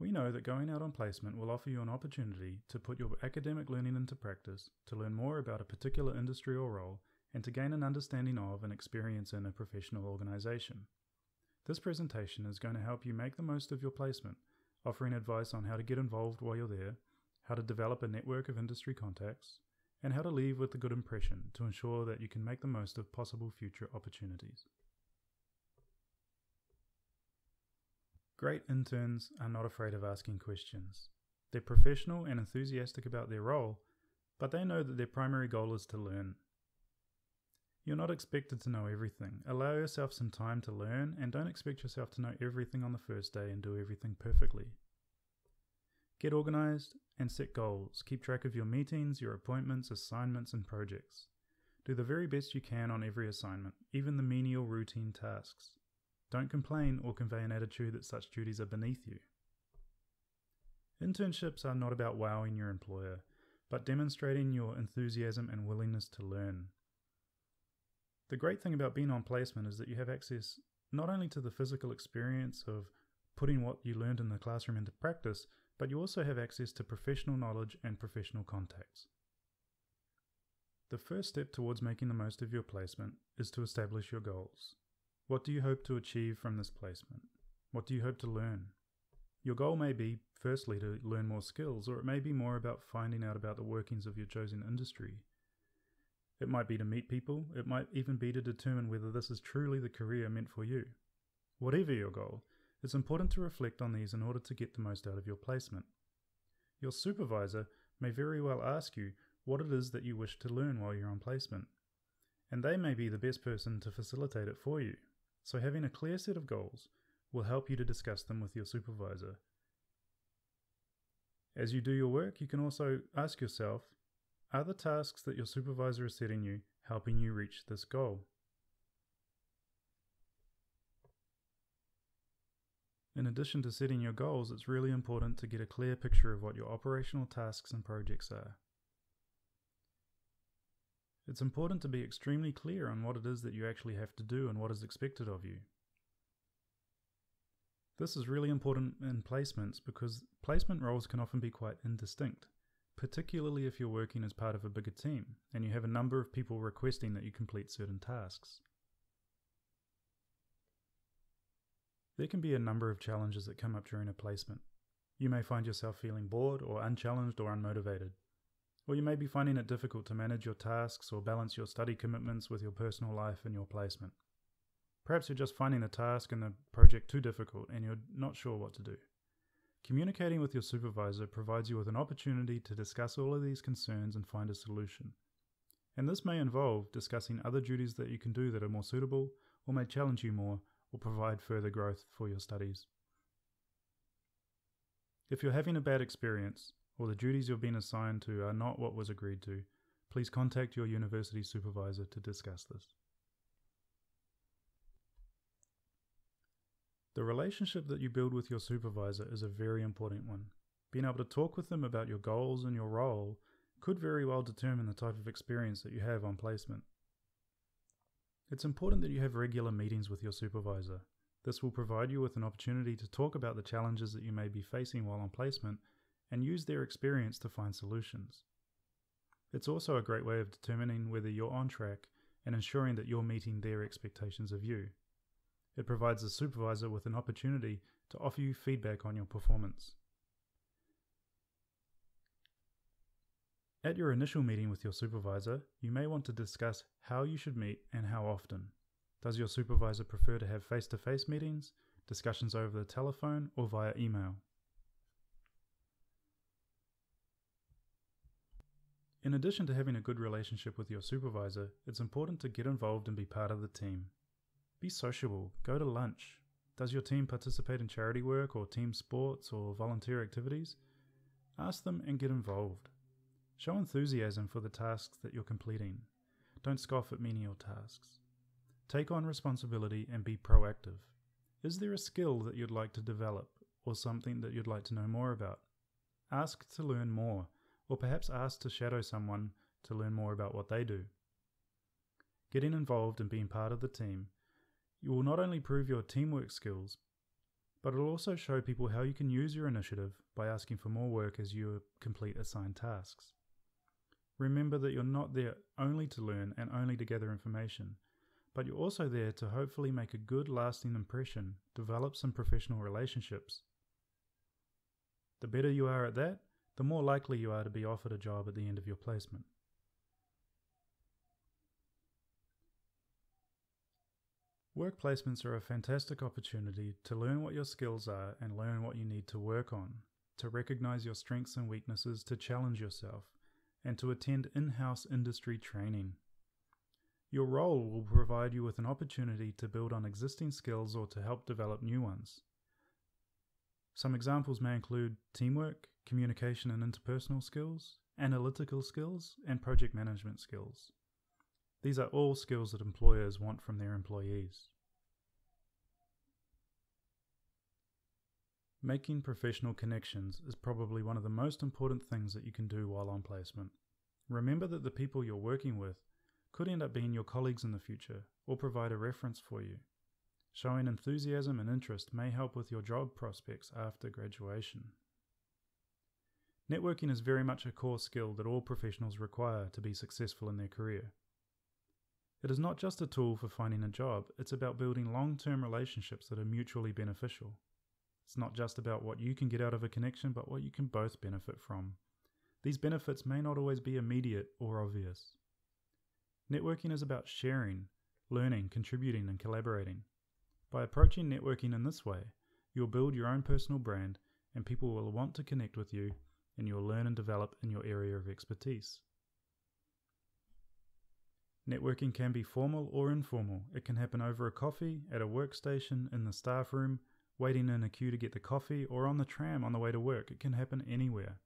We know that going out on placement will offer you an opportunity to put your academic learning into practice, to learn more about a particular industry or role, and to gain an understanding of and experience in a professional organisation. This presentation is going to help you make the most of your placement, offering advice on how to get involved while you're there, how to develop a network of industry contacts, and how to leave with a good impression to ensure that you can make the most of possible future opportunities. Great interns are not afraid of asking questions. They're professional and enthusiastic about their role, but they know that their primary goal is to learn. You're not expected to know everything. Allow yourself some time to learn, and don't expect yourself to know everything on the first day and do everything perfectly. Get organized and set goals. Keep track of your meetings, your appointments, assignments, and projects. Do the very best you can on every assignment, even the menial routine tasks. Don't complain or convey an attitude that such duties are beneath you. Internships are not about wowing your employer, but demonstrating your enthusiasm and willingness to learn. The great thing about being on placement is that you have access not only to the physical experience of putting what you learned in the classroom into practice, but you also have access to professional knowledge and professional contacts. The first step towards making the most of your placement is to establish your goals. What do you hope to achieve from this placement? What do you hope to learn? Your goal may be, firstly, to learn more skills, or it may be more about finding out about the workings of your chosen industry. It might be to meet people, it might even be to determine whether this is truly the career meant for you. Whatever your goal, it's important to reflect on these in order to get the most out of your placement. Your supervisor may very well ask you what it is that you wish to learn while you're on placement, and they may be the best person to facilitate it for you. So having a clear set of goals will help you to discuss them with your supervisor. As you do your work, you can also ask yourself, are the tasks that your supervisor is setting you helping you reach this goal? In addition to setting your goals, it's really important to get a clear picture of what your operational tasks and projects are. It's important to be extremely clear on what it is that you actually have to do and what is expected of you. This is really important in placements because placement roles can often be quite indistinct, particularly if you're working as part of a bigger team and you have a number of people requesting that you complete certain tasks. There can be a number of challenges that come up during a placement. You may find yourself feeling bored or unchallenged or unmotivated. Or you may be finding it difficult to manage your tasks or balance your study commitments with your personal life and your placement. Perhaps you're just finding the task and the project too difficult and you're not sure what to do. Communicating with your supervisor provides you with an opportunity to discuss all of these concerns and find a solution. And this may involve discussing other duties that you can do that are more suitable or may challenge you more or provide further growth for your studies. If you're having a bad experience, or the duties you've been assigned to are not what was agreed to, please contact your university supervisor to discuss this. The relationship that you build with your supervisor is a very important one. Being able to talk with them about your goals and your role could very well determine the type of experience that you have on placement. It's important that you have regular meetings with your supervisor. This will provide you with an opportunity to talk about the challenges that you may be facing while on placement and use their experience to find solutions. It's also a great way of determining whether you're on track and ensuring that you're meeting their expectations of you. It provides the supervisor with an opportunity to offer you feedback on your performance. At your initial meeting with your supervisor, you may want to discuss how you should meet and how often. Does your supervisor prefer to have face-to-face meetings, discussions over the telephone, or via email? In addition to having a good relationship with your supervisor, it's important to get involved and be part of the team. Be sociable, go to lunch. Does your team participate in charity work or team sports or volunteer activities? Ask them and get involved. Show enthusiasm for the tasks that you're completing. Don't scoff at menial tasks. Take on responsibility and be proactive. Is there a skill that you'd like to develop or something that you'd like to know more about? Ask to learn more, or perhaps ask to shadow someone to learn more about what they do. Getting involved and being part of the team, you will not only prove your teamwork skills, but it'll also show people how you can use your initiative by asking for more work as you complete assigned tasks. Remember that you're not there only to learn and only to gather information, but you're also there to hopefully make a good lasting impression, develop some professional relationships. The better you are at that, the more likely you are to be offered a job at the end of your placement. Work placements are a fantastic opportunity to learn what your skills are and learn what you need to work on, to recognize your strengths and weaknesses, to challenge yourself, and to attend in-house industry training. Your role will provide you with an opportunity to build on existing skills or to help develop new ones. Some examples may include teamwork, communication and interpersonal skills, analytical skills, and project management skills. These are all skills that employers want from their employees. Making professional connections is probably one of the most important things that you can do while on placement. Remember that the people you're working with could end up being your colleagues in the future or provide a reference for you. Showing enthusiasm and interest may help with your job prospects after graduation. Networking is very much a core skill that all professionals require to be successful in their career. It is not just a tool for finding a job, it's about building long-term relationships that are mutually beneficial. It's not just about what you can get out of a connection, but what you can both benefit from. These benefits may not always be immediate or obvious. Networking is about sharing, learning, contributing, and collaborating. By approaching networking in this way, you'll build your own personal brand, and people will want to connect with you, and you'll learn and develop in your area of expertise. Networking can be formal or informal. It can happen over a coffee, at a workstation, in the staff room, waiting in a queue to get the coffee, or on the tram on the way to work. It can happen anywhere.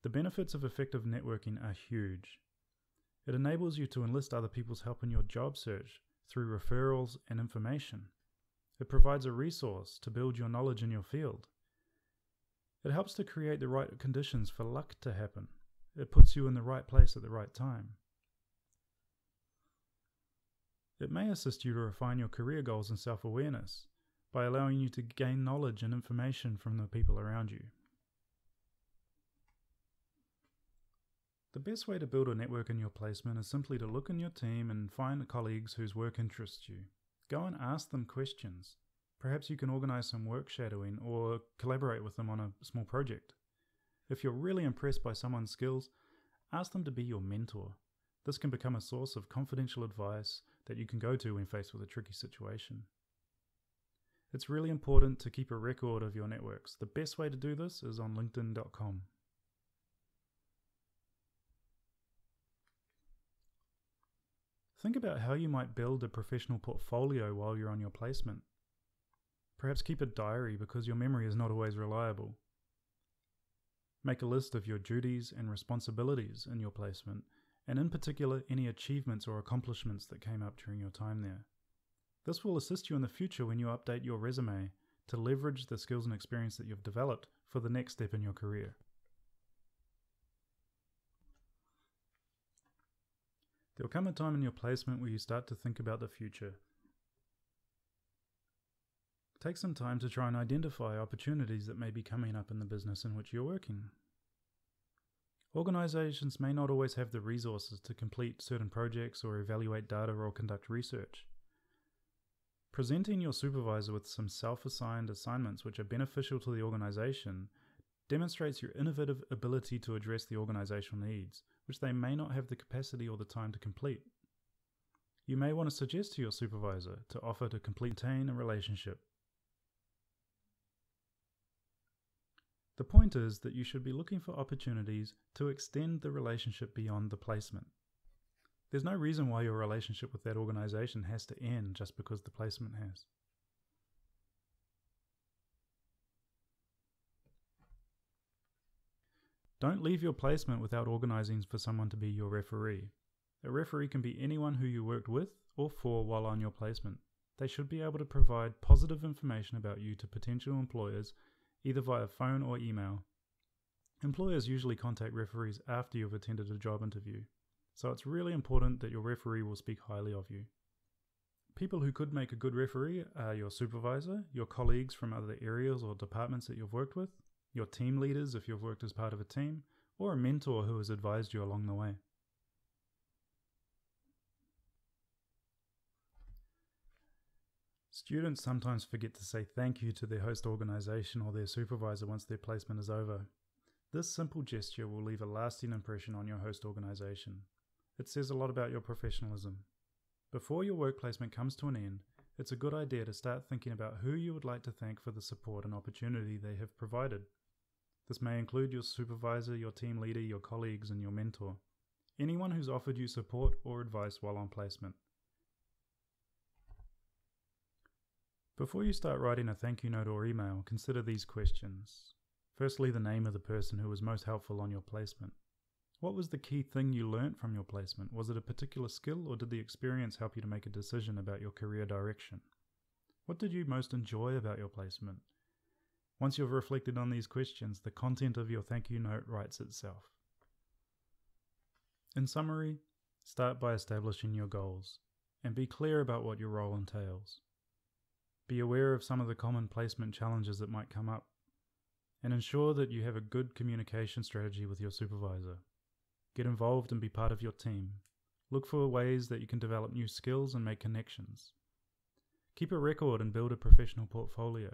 The benefits of effective networking are huge. It enables you to enlist other people's help in your job search through referrals and information. It provides a resource to build your knowledge in your field. It helps to create the right conditions for luck to happen. It puts you in the right place at the right time. It may assist you to refine your career goals and self-awareness by allowing you to gain knowledge and information from the people around you. The best way to build a network in your placement is simply to look in your team and find colleagues whose work interests you. Go and ask them questions. Perhaps you can organize some work shadowing or collaborate with them on a small project. If you're really impressed by someone's skills, ask them to be your mentor. This can become a source of confidential advice that you can go to when faced with a tricky situation. It's really important to keep a record of your networks. The best way to do this is on LinkedIn.com. Think about how you might build a professional portfolio while you're on your placement. Perhaps keep a diary because your memory is not always reliable. Make a list of your duties and responsibilities in your placement, and in particular any achievements or accomplishments that came up during your time there. This will assist you in the future when you update your resume to leverage the skills and experience that you've developed for the next step in your career. There will come a time in your placement where you start to think about the future. Take some time to try and identify opportunities that may be coming up in the business in which you're working. Organizations may not always have the resources to complete certain projects or evaluate data or conduct research. Presenting your supervisor with some self-assigned assignments which are beneficial to the organization demonstrates your innovative ability to address the organizational needs, which they may not have the capacity or the time to complete. You may want to suggest to your supervisor to offer to maintain a relationship. The point is that you should be looking for opportunities to extend the relationship beyond the placement. There's no reason why your relationship with that organization has to end just because the placement has. Don't leave your placement without organizing for someone to be your referee. A referee can be anyone who you worked with or for while on your placement. They should be able to provide positive information about you to potential employers, either via phone or email. Employers usually contact referees after you've attended a job interview, so it's really important that your referee will speak highly of you. People who could make a good referee are your supervisor, your colleagues from other areas or departments that you've worked with, your team leaders if you've worked as part of a team, or a mentor who has advised you along the way. Students sometimes forget to say thank you to their host organization or their supervisor once their placement is over. This simple gesture will leave a lasting impression on your host organization. It says a lot about your professionalism. Before your work placement comes to an end, it's a good idea to start thinking about who you would like to thank for the support and opportunity they have provided. This may include your supervisor, your team leader, your colleagues, and your mentor. Anyone who's offered you support or advice while on placement. Before you start writing a thank you note or email, consider these questions. Firstly, the name of the person who was most helpful on your placement. What was the key thing you learnt from your placement? Was it a particular skill, or did the experience help you to make a decision about your career direction? What did you most enjoy about your placement? Once you've reflected on these questions, the content of your thank you note writes itself. In summary, start by establishing your goals and be clear about what your role entails. Be aware of some of the common placement challenges that might come up, and ensure that you have a good communication strategy with your supervisor. Get involved and be part of your team. Look for ways that you can develop new skills and make connections. Keep a record and build a professional portfolio.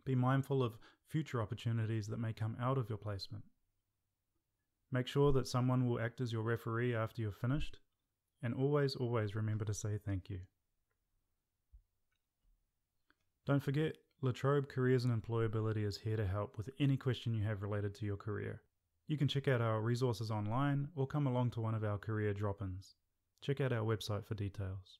Be mindful of future opportunities that may come out of your placement. Make sure that someone will act as your referee after you're finished, and always remember to say thank you. Don't forget, La Trobe Careers and Employability is here to help with any question you have related to your career. You can check out our resources online or come along to one of our career drop-ins. Check out our website for details.